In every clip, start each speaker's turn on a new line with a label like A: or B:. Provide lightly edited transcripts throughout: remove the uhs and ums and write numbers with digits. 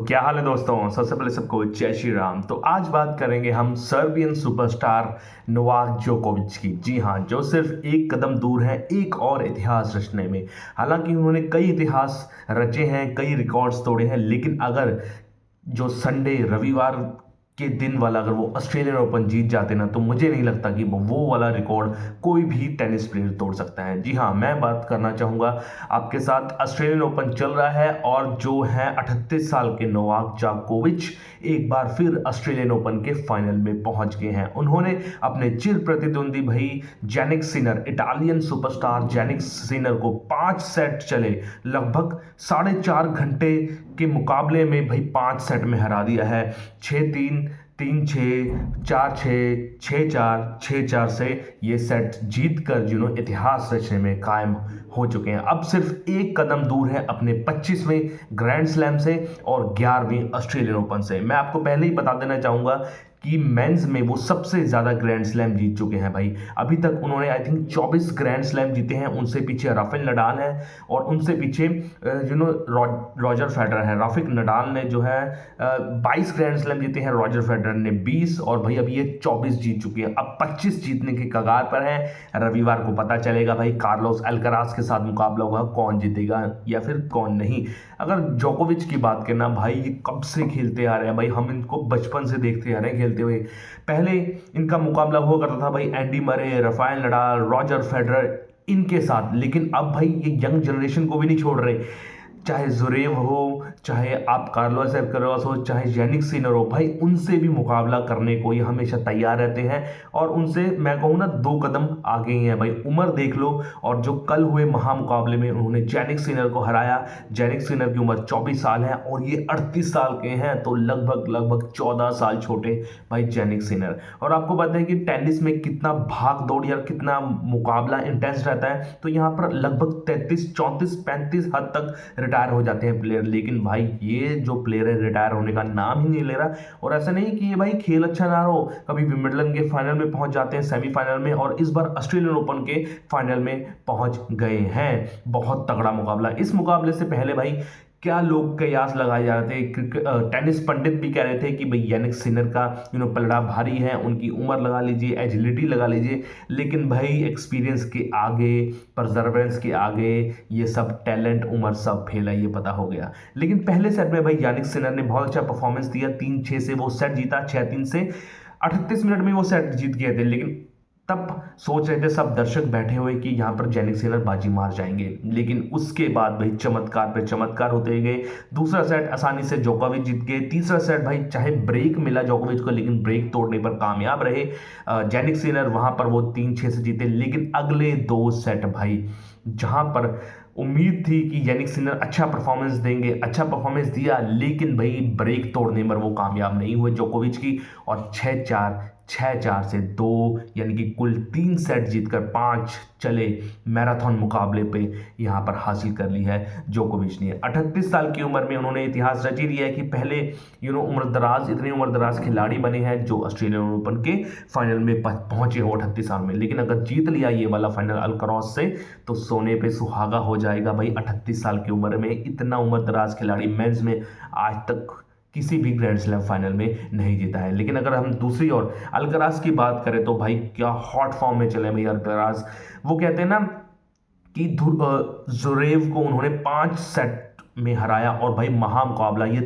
A: क्या हाल है दोस्तों। सबसे पहले सबको जय श्री राम। तो आज बात करेंगे हम सर्बियन सुपरस्टार नोवाक जोकोविच की। जी हाँ, जो सिर्फ एक कदम दूर है एक और इतिहास रचने में। हालांकि उन्होंने कई इतिहास रचे हैं, कई रिकॉर्ड्स तोड़े हैं, लेकिन अगर जो संडे रविवार के दिन वाला अगर वो ऑस्ट्रेलियन ओपन जीत जाते ना, तो मुझे नहीं लगता कि वो वाला रिकॉर्ड कोई भी टेनिस प्लेयर तोड़ सकता है। जी हाँ, मैं बात करना चाहूँगा आपके साथ। ऑस्ट्रेलियन ओपन चल रहा है और जो है 38 साल के नोवाक जोकोविच एक बार फिर ऑस्ट्रेलियन ओपन के फाइनल में पहुंच गए हैं। उन्होंने अपने चिर प्रतिद्वंदी भाई Jannik Sinner, Italian superstar Jannik Sinner को 5 सेट चले लगभग 4.5 घंटे के मुकाबले में भाई 5 सेट में हरा दिया है। 6-3, 3-6, 4-6, 6-4, 6-4 से ये सेट जीत कर जिन्होंने इतिहास रचने में कायम हो चुके हैं। अब सिर्फ एक कदम दूर है अपने 25वें ग्रैंड स्लैम से और 11वीं ऑस्ट्रेलियन ओपन से। मैं आपको पहले ही बता देना चाहूँगा कि मेंस में वो सबसे ज़्यादा ग्रैंड स्लैम जीत चुके हैं भाई। अभी तक उन्होंने आई थिंक 24 ग्रैंड स्लैम जीते हैं। उनसे पीछे राफेल नडाल है और उनसे पीछे रॉजर फेडरर है। राफेल नडाल ने जो है 22 ग्रैंड स्लैम जीते हैं, रॉजर फेडरर ने 20 और भाई अभी ये 24 जीत चुके हैं। अब 25 जीतने के कगार पर हैं। रविवार को पता चलेगा भाई कार्लोस अल्कराज के साथ मुकाबला होगा, कौन जीतेगा या फिर कौन नहीं। अगर जोकोविच की बात करना, भाई ये कब से खेलते आ रहे हैं भाई, हम इनको बचपन से देखते आ रहे हैं खेलते हुए। पहले इनका मुकाबला हुआ करता था भाई Andy Murray, Rafael Nadal, Roger Federer इनके साथ, लेकिन अब भाई ये यंग जनरेशन को भी नहीं छोड़ रहे। चाहे जुरेव हो, चाहे आप कार्लोस अल्कराज हो, चाहे जैनिक सिनर हो, भाई उनसे भी मुकाबला करने को ये हमेशा तैयार रहते हैं और उनसे मैं कहूँ ना 2 कदम आगे ही हैं भाई। उम्र देख लो, और जो कल हुए महामुकाबले में उन्होंने जैनिक सिनर को हराया। जैनिक सिनर की उम्र 24 साल है और ये 38 साल के हैं, तो लगभग 14 साल छोटे भाई जैनिक सिनर। और आपको पता है कि टेनिस में कितना भाग दौड़ या कितना मुकाबला इंटेंस रहता है, तो यहाँ पर लगभग 33, 34, 35 हद तक रिटायर हो जाते हैं प्लेयर। लेकिन भाई ये जो प्लेयर है रिटायर होने का नाम ही नहीं ले रहा। और ऐसा नहीं कि ये भाई खेल अच्छा ना हो, कभी विंबलडन के फाइनल में पहुंच जाते हैं, सेमीफाइनल में, और इस बार ऑस्ट्रेलियन ओपन के फाइनल में पहुंच गए हैं। बहुत तगड़ा मुकाबला। इस मुकाबले से पहले भाई क्या लोग कयास लगाए जा रहे थे, टेनिस पंडित भी कह रहे थे कि भाई यानिक सिनर का पलड़ा भारी है, उनकी उम्र लगा लीजिए, एजिलिटी लगा लीजिए, लेकिन भाई एक्सपीरियंस के आगे, परजर्वेंस के आगे ये सब टैलेंट, उम्र सब फेल है, ये पता हो गया। लेकिन पहले सेट में भाई यानिक सिनर ने बहुत अच्छा परफॉर्मेंस दिया। 3-6 से वो सेट जीता, 6-3 से 38 मिनट में वो सेट जीत गए थे। लेकिन तब सोच रहे थे सब दर्शक बैठे हुए कि यहाँ पर जैनिक सिनर बाजी मार जाएंगे, लेकिन उसके बाद भाई चमत्कार पे चमत्कार होते गए। दूसरा सेट आसानी से जोकोविच जीत गए। तीसरा सेट भाई चाहे ब्रेक मिला जोकोविच को, लेकिन ब्रेक तोड़ने पर कामयाब रहे जैनिक सिनर। वहां पर वो 3-6 से जीते। लेकिन अगले 2 सेट भाई जहां पर उम्मीद थी कि यानिक सिनर अच्छा परफॉर्मेंस देंगे, अच्छा परफॉर्मेंस दिया, लेकिन भाई ब्रेक तोड़ने पर वो कामयाब नहीं हुए जोकोविच की, और 6-4, 6-4 से 2 यानी कि कुल 3 सेट जीतकर 5 चले मैराथन मुकाबले पे यहाँ पर हासिल कर ली है जोकोविच ने। 38 साल की उम्र में उन्होंने इतिहास रच ही दिया है कि पहले इतने उम्र दराज खिलाड़ी बने हैं जो ऑस्ट्रेलियन ओपन के फाइनल में पहुंचे हो 38 साल में। लेकिन अगर जीत लिया ये वाला फाइनल अल्कराज से, तो सोने पे सुहागा हो जाएगा भाई। 38 साल की उम्र में इतना उम्र दराज खिलाड़ी मेंस में आज तक किसी भी ग्रैंड स्लैम फाइनल में नहीं जीता है। लेकिन अगर हम दूसरी ओर अल्कराज की बात करें, तो भाई क्या हॉट फॉर्म में चले भाई अल्कराज। वो कहते हैं ना कि जुरेव को उन्होंने 5 सेट में हराया, और भाई महामुकाबला ये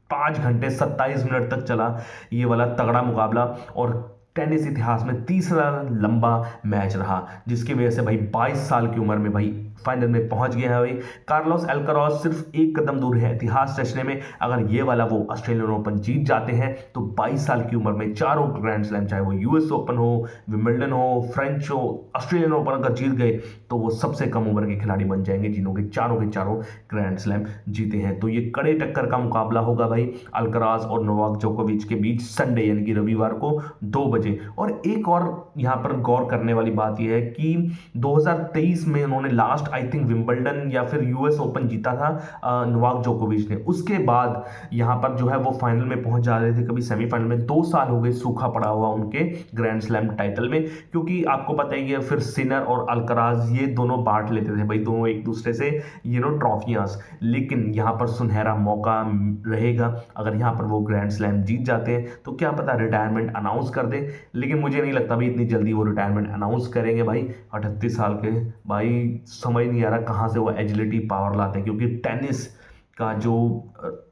A: 5 घंटे 27 मिनट तक चला ये वाला तगड़ा मुकाबला, और टेनिस इतिहास में तीसरा लंबा मैच रहा, जिसकी वजह से भाई 22 साल की उम्र में भाई फाइनल में पहुंच गया है भाई। कार्लोस अल्कराज सिर्फ एक कदम दूर है इतिहास रचने में। अगर ये वाला वो ऑस्ट्रेलियन ओपन जीत जाते हैं, तो 22 साल की उम्र में चारों ग्रैंड स्लैम, चाहे वो यूएस ओपन हो, विंबलडन हो, फ्रेंच हो, ऑस्ट्रेलियन ओपन अगर जीत गए, तो वो सबसे कम उम्र के खिलाड़ी बन जाएंगे जिन्होंने के चारों ग्रैंड स्लैम जीते हैं। तो ये कड़े टक्कर का मुकाबला होगा भाई अल्कराज और नोवाक जोकोविच के बीच संडे यानी कि रविवार को 2 बजे। और एक और यहाँ पर गौर करने वाली बात यह है कि 2023 में उन्होंने last last I think Wimbledon या फिर यूएस ओपन जीता था नोवाक जोकोविच ने, उसके बाद यहाँ पर जो है वो फाइनल में पहुंच जा रहे थे, कभी सेमीफाइनल में। 2 साल हो गए सूखा पड़ा हुआ उनके ग्रैंड स्लैम टाइटल में, क्योंकि आपको पता ही है फिर सिनर और अल्कराज ये दोनों बांट लेते थे भाई, दोनों एक दूसरे से ट्रॉफियां। लेकिन यहाँ पर सुनहरा मौका रहेगा, अगर यहाँ पर वो ग्रैंड स्लैम जीत जाते हैं तो क्या पता रिटायरमेंट अनाउंस कर दे। लेकिन मुझे नहीं लगता भाई इतनी जल्दी वो रिटायरमेंट अनाउंस करेंगे भाई, 38 साल के भाई, समझ नहीं आ रहा कहाँ से वो एजिलिटी पावर लाते हैं, क्योंकि टेनिस का जो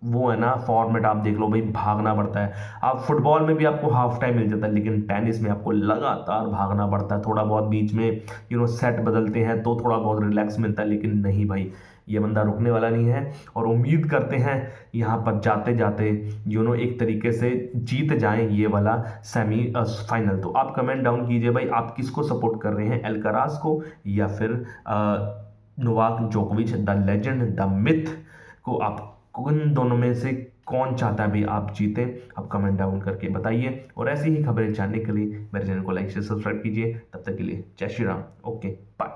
A: वो है ना फॉर्मेट, आप देख लो भाई, भागना पड़ता है। आप फुटबॉल में भी आपको हाफ टाइम मिल जाता है, लेकिन टेनिस में आपको लगातार भागना पड़ता है। थोड़ा बहुत बीच में सेट बदलते हैं तो थोड़ा बहुत रिलैक्स मिलता है, लेकिन नहीं भाई, ये बंदा रुकने वाला नहीं है। और उम्मीद करते हैं यहाँ पर जाते जाते एक तरीके से जीत जाएं ये वाला सेमी फाइनल। तो आप कमेंट डाउन कीजिए भाई, आप किसको सपोर्ट कर रहे हैं, अल्कराज को या फिर नोवाक जोकोविच द लेजेंड द मिथ को? आप उन दोनों में से कौन चाहता है भाई आप जीते? आप कमेंट डाउन करके बताइए। और ऐसी ही खबरें जानने के लिए मेरे चैनल को लाइक से सब्सक्राइब कीजिए। तब तक के लिए जय श्री राम। Okay bye.